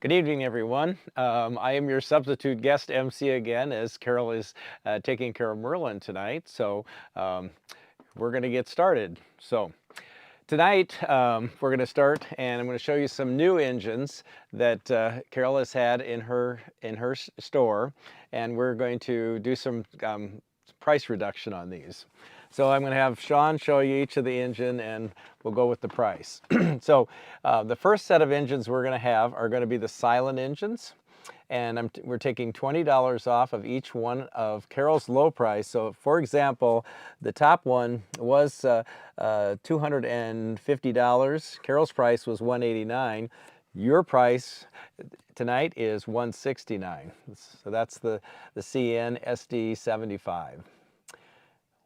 Good evening, everyone. I am your substitute guest MC again, as Carol is taking care of Merlin tonight. So um, we're going to get started. So tonight we're going to start, and I'm going to show you some new engines that Carol has had in her store, and we're going to do some price reduction on these. So I'm going to have Sean show you each of the engine, and we'll go with the price. So the first set of engines we're going to have are going to be the silent engines, and we're taking $20 off of each one of Carol's low price. So for example, the top one was $250. Carol's price was $189. Your price tonight is $169. So that's the CN SD 75.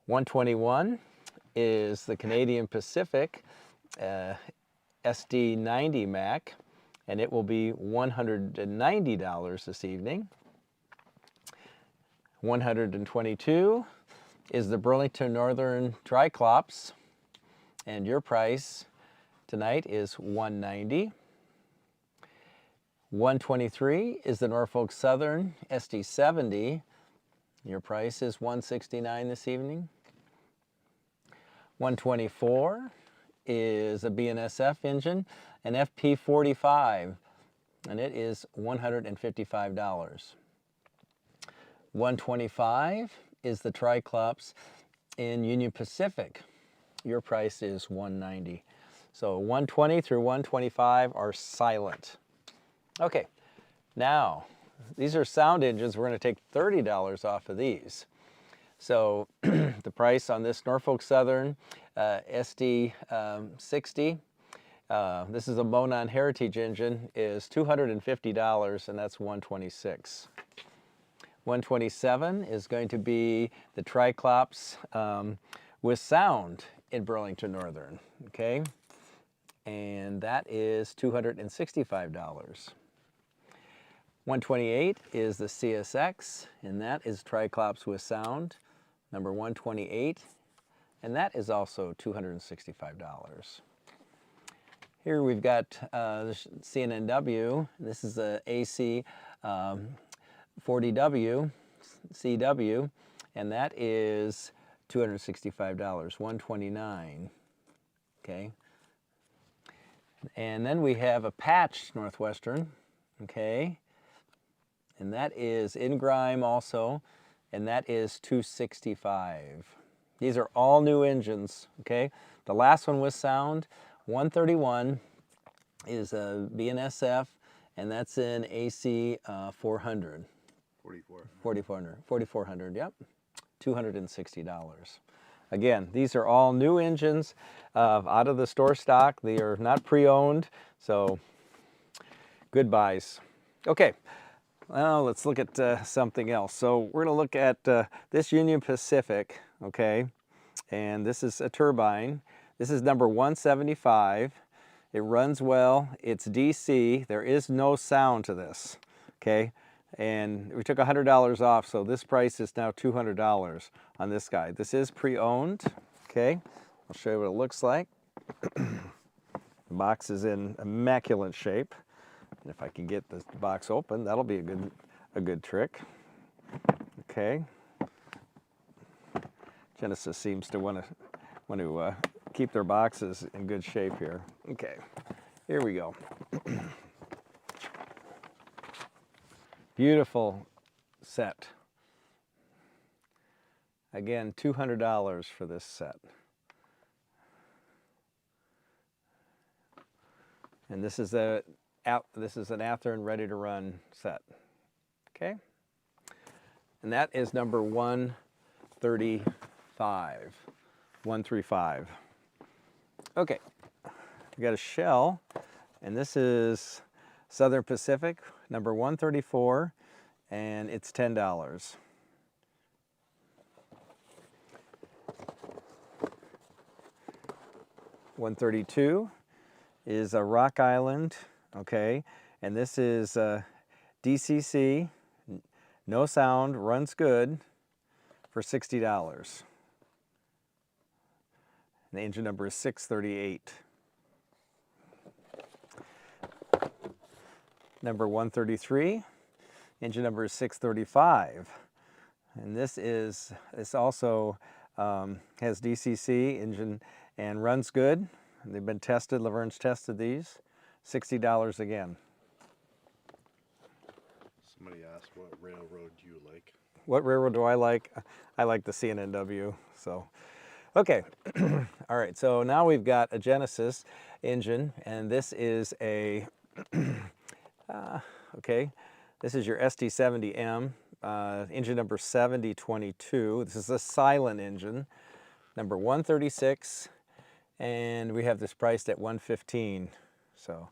121 is the Canadian Pacific SD 90 Mac, and it will be $190 this evening. 122 is the Burlington Northern Triclops, and your price tonight is $190. 123 is the Norfolk Southern SD 70. Your price is $169 this evening. 124 is a BNSF engine, an FP45, and it is $155. 125 is the Triclops in Union Pacific. Your price is $190. So 120 through 125 are silent. Okay, now these are sound engines. We're going to take $30 off of these. So the price on this Norfolk Southern SD 60, this is a Monon Heritage engine, is $250, and that's $126. 127 is going to be the Triclops with sound in Burlington Northern, okay? And that is $265. 128 is the CSX, and that is Triclops with sound, number 128, and that is also $265. Here we've got the CNNW. This is the AC 40W, CW, and that is $265, 129, okay? And then we have a patched Northwestern, okay? And that is in grime also, and that is $265. These are all new engines, okay? The last one was sound. 131 is a BNSF, and that's in AC 400. 4400, yep. $260. Again, these are all new engines out of the store stock. They are not pre-owned, so good buys. Okay. Well, let's look at something else. So we're going to look at this Union Pacific, okay? And this is a turbine. This is number 175. It runs well. It's DC. There is no sound to this, okay? And we took $100 off, so this price is now $200 on this guy. This is pre-owned, okay? I'll show you what it looks like. The box is in immaculate shape. And if I can get this box open, that'll be a good trick. Okay. Genesis seems to want to keep their boxes in good shape here. Okay, here we go. Beautiful set. Again, $200 for this set. And this is an Athearn ready to run set. Okay? And that is number 135. 135. Okay. We got a shell, and this is Southern Pacific, number 134, and it's $10. $132 is a Rock Island, okay, and this is DCC, no sound, runs good, for $60. The engine number is 638. number 133. Engine number is 635. And this also has DCC engine and runs good. They've been tested, Laverne's tested these. $60 again. Somebody asked, what railroad do you like? What railroad do I like? I like the CNNW, so. Okay, all right, so now we've got a Genesis engine, and this is a, okay, this is your ST70M, engine number 7022. This is a silent engine, number 136, and we have this priced at 115. So,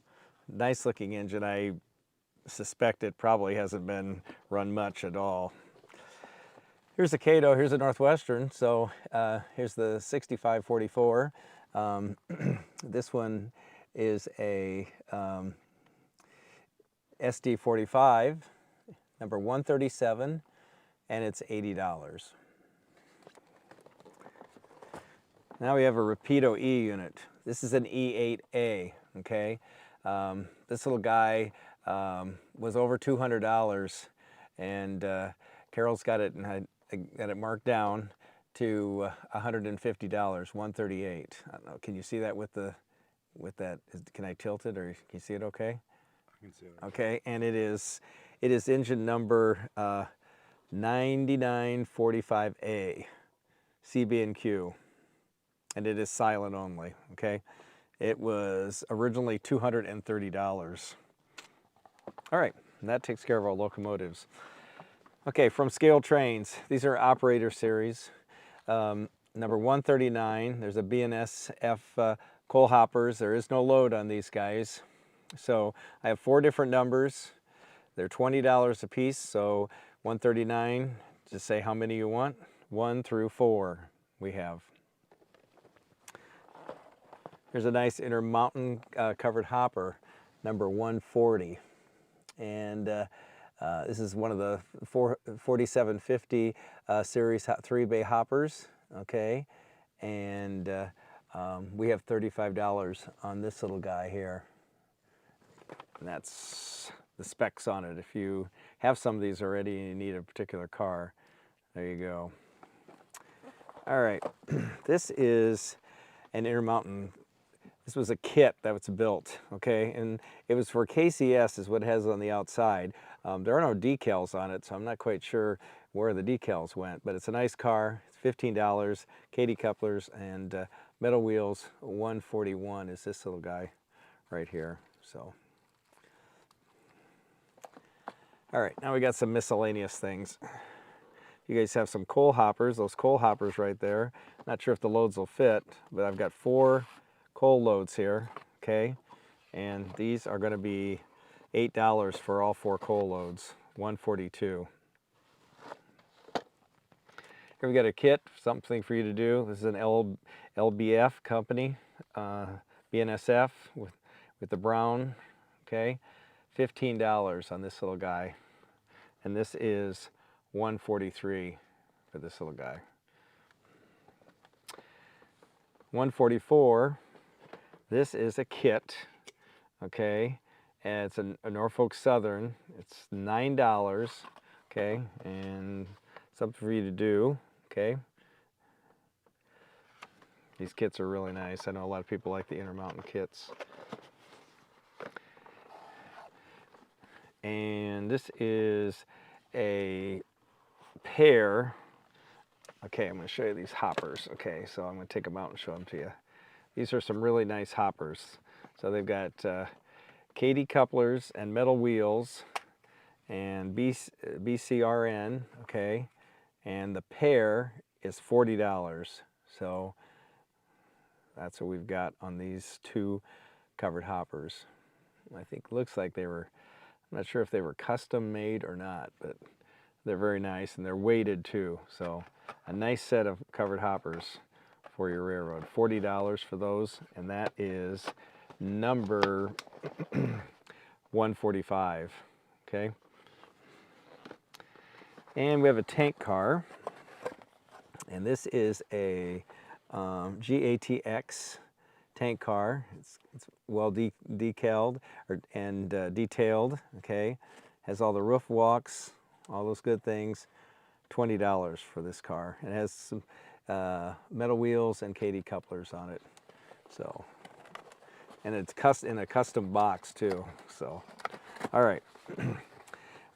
nice looking engine. I suspect it probably hasn't been run much at all. Here's a Cato, here's a Northwestern, so here's the 6544. This one is a SD45, number 137, and it's $80. Now we have a Rapido E unit. This is an E8A, okay? This little guy was over $200, and Carol's got it, and I got it marked down to $150, $138. I don't know. Can you see that with that? Can I tilt it, or can you see it okay? I can see it. Okay, and it is engine number 9945A, CB&Q, and it is silent only. Okay, it was originally $230. All right, and that takes care of our locomotives. Okay, from Scale Trains, these are operator series. Number 139, there's a BNSF coal hoppers. There is no load on these guys. So I have 4 different numbers. They're $20 a piece, so 139, just say how many you want. 1 through 4 we have. Here's a nice Intermountain covered hopper, number 140. And this is one of the 4750 series 3-bay hoppers, okay? And we have $35 on this little guy here. And that's the specs on it. If you have some of these already and you need a particular car, there you go. All right, this is an Intermountain. This was a kit that was built, okay? And it was for KCS is what it has on the outside. There are no decals on it, so I'm not quite sure where the decals went, but it's a nice car. It's $15, Katy couplers, and metal wheels. 141 is this little guy right here, so. All right, now we got some miscellaneous things. You guys have some coal hoppers, those coal hoppers right there. Not sure if the loads will fit, but I've got 4 coal loads here, okay? And these are gonna be $8 for all 4 coal loads, 142. Here we got a kit, something for you to do. This is an LBF company, BNSF with the brown, okay? $15 on this little guy. And this is 143 for this little guy. 144, this is a kit, okay? And it's a Norfolk Southern. It's $9, okay? And something for you to do, okay? These kits are really nice. I know a lot of people like the Intermountain kits. And this is a pair. Okay, I'm going to show you these hoppers. Okay, so I'm going to take them out and show them to you. These are some really nice hoppers. So they've got Katy couplers and metal wheels and BCRN, okay? And the pair is $40. So that's what we've got on these 2 covered hoppers. I think looks like they were, I'm not sure if they were custom made or not, but they're very nice and they're weighted too. So a nice set of covered hoppers for your railroad. $40 for those, and that is number 145, okay? And we have a tank car, and this is a GATX tank car. It's well decaled and detailed. Okay, has all the roof walks, all those good things. $20 for this car. It has some metal wheels and Katy couplers on it. So, and it's in a custom box too. So, all right.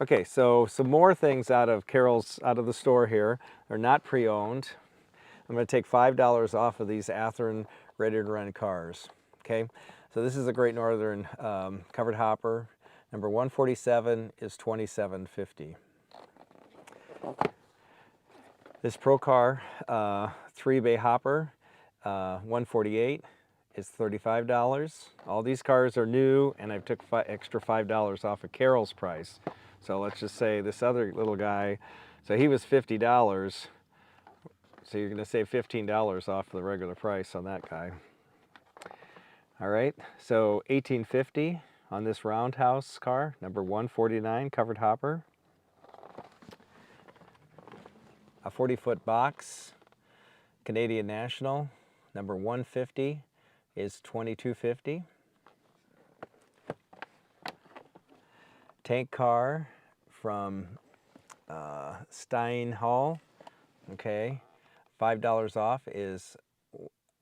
Okay, so some more things out of the store here. They're not pre-owned. I'm going to take $5 off of these Athearn ready to run cars. Okay, so this is a Great Northern covered hopper. Number 147 is $27.50. This Pro Car 3-bay hopper 148 is $35. All these cars are new, and I've took extra $5 off of Carol's price. So let's just say this other little guy, so he was $50. So you're going to save $15 off the regular price on that guy. All right, so $18.50 on this Roundhouse car, number 149 covered hopper. A 40-foot box, Canadian National, number 150 is $22.50. Tank car from Stein Hall, okay, $5 off is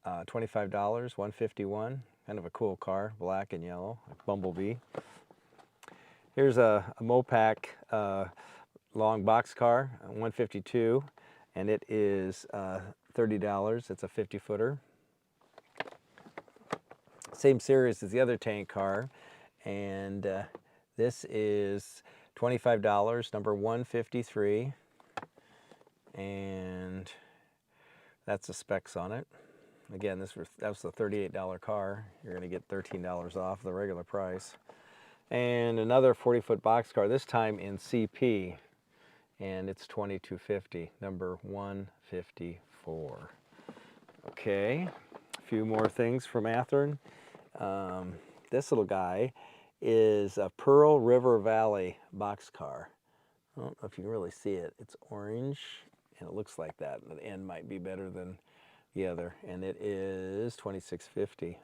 $25, $151. Kind of a cool car, black and yellow, like Bumblebee. Here's a Mopac long box car, 152, and it is $30. It's a 50-footer. Same series as the other tank car, and this is $25, number 153, and that's the specs on it. Again, that was the $38 car. You're going to get $13 off the regular price. And another 40-foot box car, this time in CP, and it's $22.50, number 154. Okay, a few more things from Athearn. This little guy is a Pearl River Valley boxcar. I don't know if you can really see it. It's orange, and it looks like that. The end might be better than the other, and it is $26.50.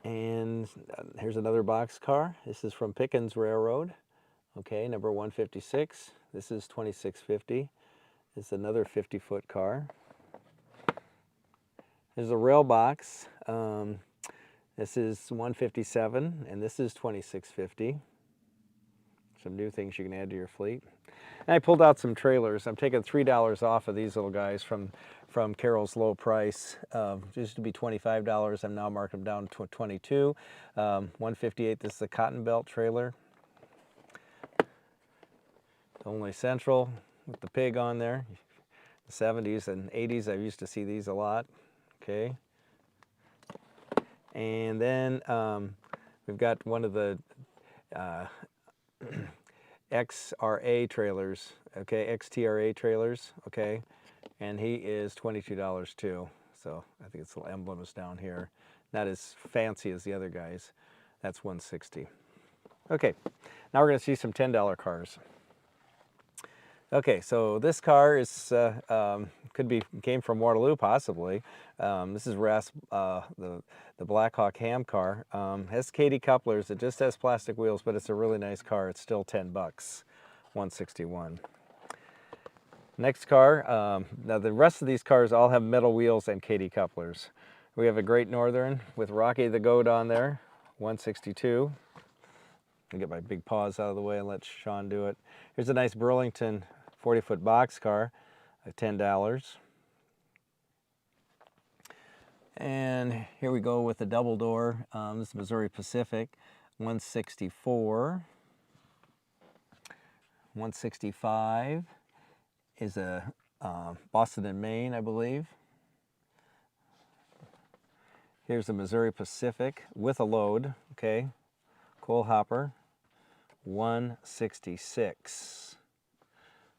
And here's another boxcar. This is from Pickens Railroad. Okay, number 156. This is $26.50. It's another 50-foot car. There's a rail box. This is 157, and this is $26.50. Some new things you can add to your fleet. And I pulled out some trailers. I'm taking $3 off of these little guys from Carol's low price. Used to be $25. I'm now marking them down to $22. 158. This is a cotton belt trailer. Only Central with the pig on there. The 70s and 80s, I used to see these a lot. Okay. And then we've got one of the XRA trailers, okay, XTRA trailers, okay, and he is $22 too. So I think its little emblem is down here. Not as fancy as the other guys. That's $160. Okay, now we're going to see some $10 cars. Okay, so this car is came from Waterloo possibly. This is the Blackhawk Ham car. Has Katy couplers. It just has plastic wheels, but it's a really nice car. It's still $10, $161. Next car. Now the rest of these cars all have metal wheels and Katy couplers. We have a Great Northern with Rocky the Goat on there, $162. I'll get my big paws out of the way and let Sean do it. Here's a nice Burlington 40-foot box car at $10. And here we go with the double door. This is Missouri Pacific, $164. $165 is a Boston and Maine, I believe. Here's the Missouri Pacific with a load, okay, coal hopper, $166.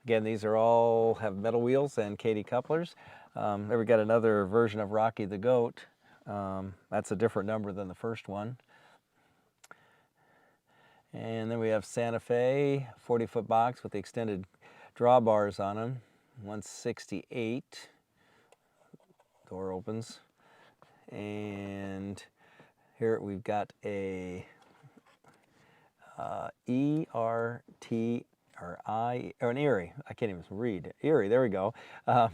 Again, these are all have metal wheels and Katy couplers. There we got another version of Rocky the Goat. That's a different number than the first one. And then we have Santa Fe, 40-foot box with the extended drawbars on them, $168. Door opens. And here we've got a E-R-T or I, or an Erie. I can't even read. Erie, there we go.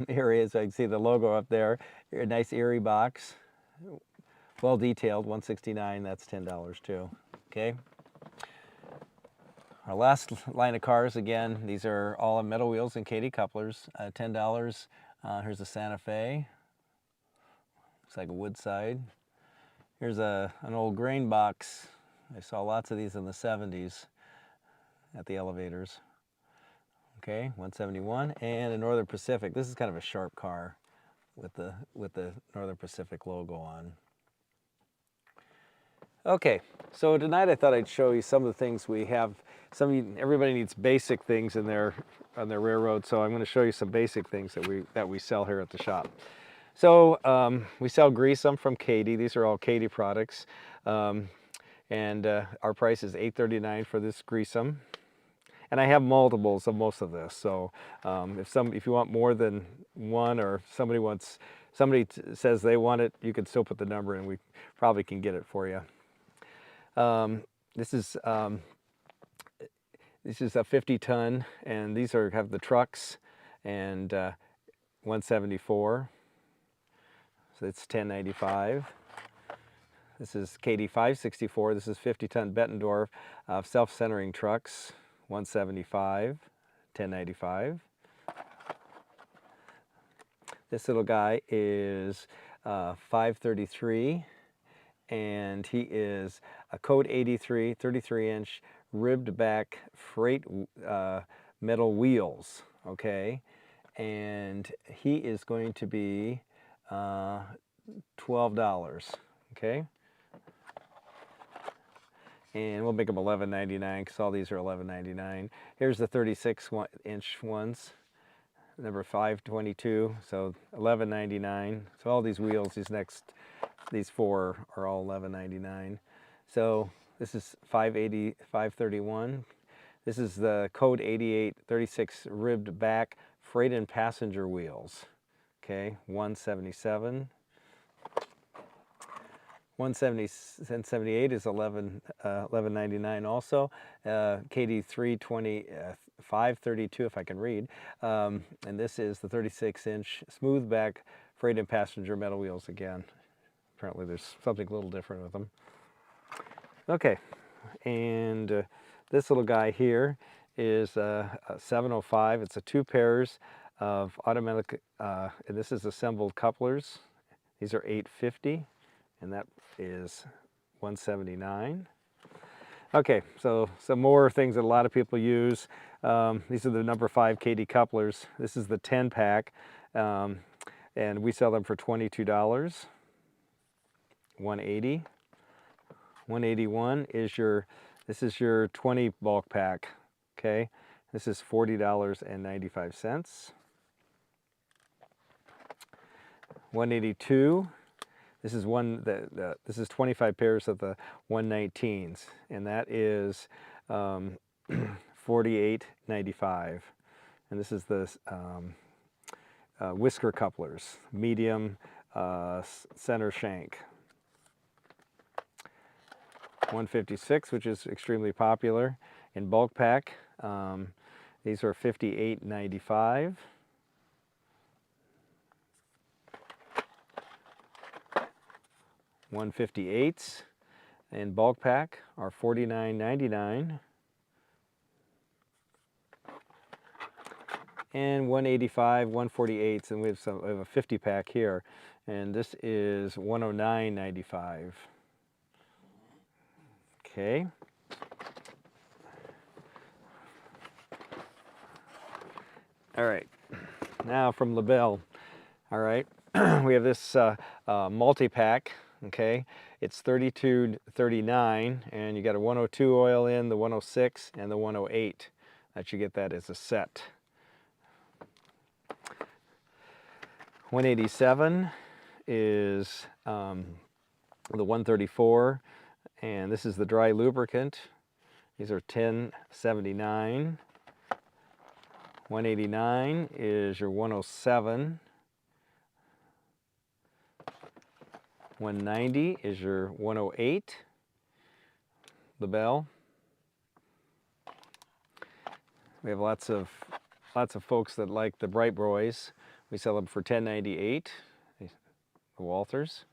Erie, as I can see the logo up there. A nice Erie box. Well detailed, $169, that's $10 too. Okay. Our last line of cars, again, these are all on metal wheels and Katy couplers, $10. Here's a Santa Fe. Looks like a Woodside. Here's an old grain box. I saw lots of these in the 70s at the elevators. Okay, 171, and a Northern Pacific. This is kind of a sharp car with the Northern Pacific logo on. Okay, so tonight I thought I'd show you some of the things we have. Everybody needs basic things in on their railroad, so I'm going to show you some basic things that we sell here at the shop. So we sell grease from Katy. These are all Katy products, and our price is $8.39 for this grease. And I have multiples of most of this. So if you want more than one, or somebody says they want it, you can still put the number in. We probably can get it for you. This is a 50-ton, and these have the trucks, and 174. So it's $10.95. This is Katy 564. This is 50-ton Bettendorf self-centering trucks, $175, $10.95. This little guy is 533, and he is a Code 83, 33-inch ribbed back freight metal wheels, okay? And he is going to be $12, okay? And we'll make them $11.99 because all these are $11.99. Here's the 36-inch ones, number 522, so $11.99. So all these wheels, these four are all $11.99. So this is 531. This is the Code 88 36 ribbed back freight and passenger wheels. Okay, 177. 178 is $11.99 also. Katy 320, 532 if I can read. And this is the 36-inch smooth back freight and passenger metal wheels again. Apparently there's something a little different with them. Okay, and this little guy here is a 705. It's a 2 pairs of automatic, and this is assembled couplers. These are $8.50, and that is $179. Okay, so some more things that a lot of people use. These are the number 5 Katy couplers. This is the 10-pack, and we sell them for $22. $180. 181 is this is your 20 bulk pack. Okay, this is $40.95. 182. This is this is 25 pairs of the 119s, and that is $48.95. And this is the whisker couplers, medium center shank. 156, which is extremely popular in bulk pack. These are $58.95. 158s in bulk pack are $49.99. And 185, 148s, and we have a 50 pack here, and this is $109.95. Okay. All right. Now from LaBelle. All right. We have this multi-pack. Okay. It's $32.39, and you got a 102 oil in, the 106, and the 108. That you get that as a set. 187 is the 134. And this is the dry lubricant. These are $10.79. 189 is your 107. 190 is your 108, the bell. We have lots of folks that like the Bright Boys. We sell them for $10.98, the Walthers.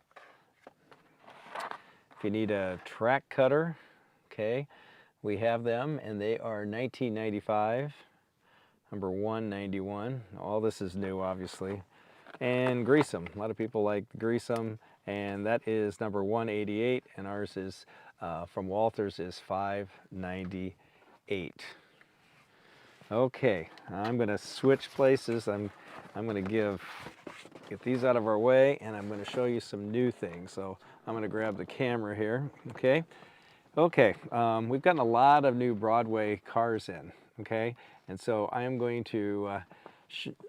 If you need a track cutter, okay, we have them, and they are $19.95, number 191. All this is new, obviously. And grease 'em. A lot of people like grease 'em, and that is number 188, and ours is from Walthers is $5.98. Okay, I'm going to switch places. I'm going to get these out of our way, and I'm going to show you some new things. So I'm going to grab the camera here. Okay. Okay. We've gotten a lot of new Broadway cars in. Okay, and so I am going to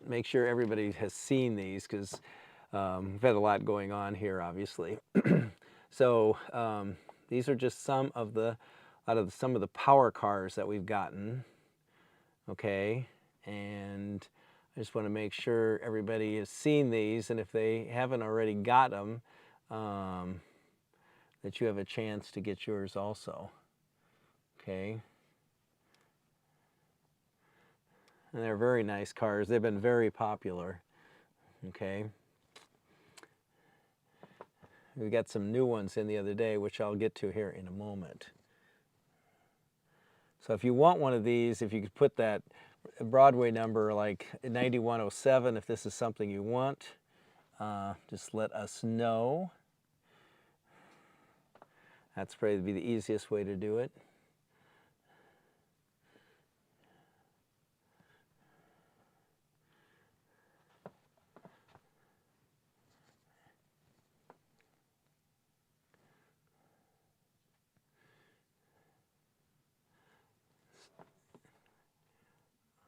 make sure everybody has seen these, because we've had a lot going on here, obviously. So these are just some of the power cars that we've gotten. Okay, and I just want to make sure everybody has seen these, and if they haven't already got them, that you have a chance to get yours also. Okay, and they're very nice cars. They've been very popular. Okay, we got some new ones in the other day, which I'll get to here in a moment. So if you want one of these, if you could put that Broadway number like 9107, if this is something you want, just let us know. That's probably the easiest way to do it.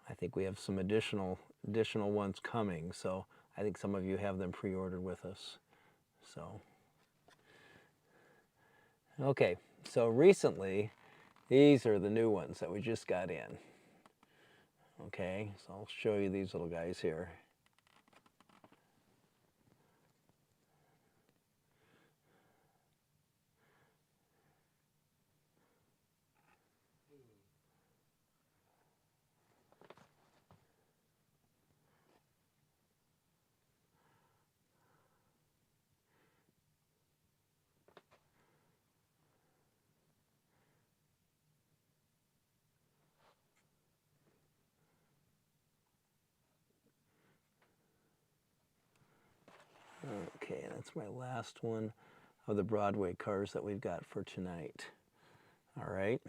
I think we have some additional ones coming, so I think some of you have them pre-ordered with us. So, okay, so recently, these are the new ones that we just got in. Okay, so I'll show you these little guys here. Okay, that's my last one of the Broadway cars that we've got for tonight. All right.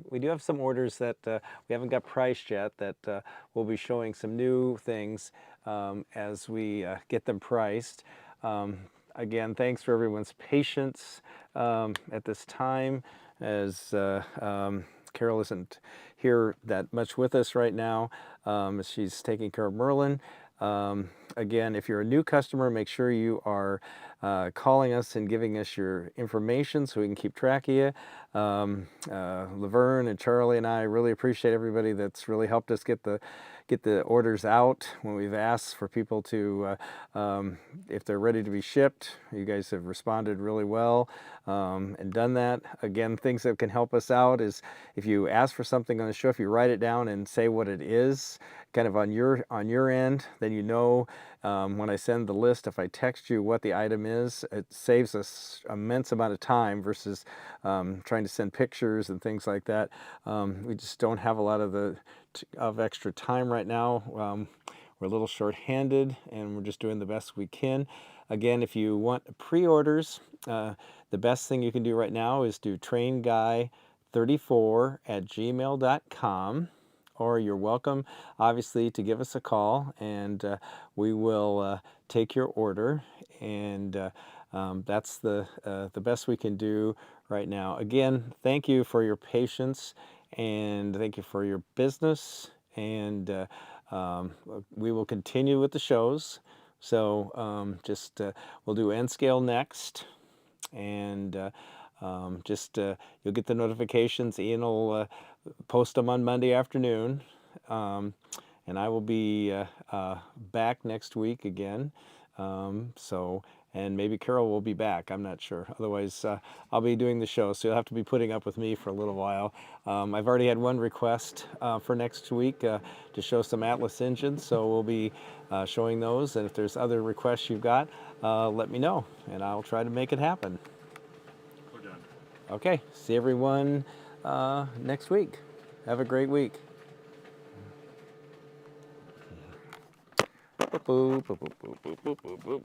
We do have some orders that we haven't got priced yet, that we'll be showing some new things as we get them priced. Again, thanks for everyone's patience at this time, as Carol isn't here that much with us right now. She's taking care of Merlin. Again, if you're a new customer, make sure you are calling us and giving us your information so we can keep track of you. Laverne and Charlie and I really appreciate everybody that's really helped us get the orders out when we've asked for people to, if they're ready to be shipped. You guys have responded really well and done that. Again, things that can help us out is if you ask for something on the show, if you write it down and say what it is, kind of on your end, then you know when I send the list, if I text you what the item is, it saves us immense amount of time versus trying to send pictures and things like that. We just don't have a lot of extra time right now. We're a little short-handed, and we're just doing the best we can. Again, if you want pre-orders, the best thing you can do right now is do trainguy34@gmail.com. Or you're welcome, obviously, to give us a call, and we will take your order. And that's the best we can do right now. Again, thank you for your patience, and thank you for your business. And we will continue with the shows. So we'll do N scale next, and you'll get the notifications. Ian will post them on Monday afternoon, and I will be back next week again. and maybe Carol will be back. I'm not sure. Otherwise, I'll be doing the show, so you'll have to be putting up with me for a little while. I've already had one request for next week to show some Atlas engines, so we'll be showing those. And if there's other requests you've got, let me know, and I'll try to make it happen. We're done. Okay, see everyone next week. Have a great week. Boop, boop, boop, boop, boop, boop, boop, boop.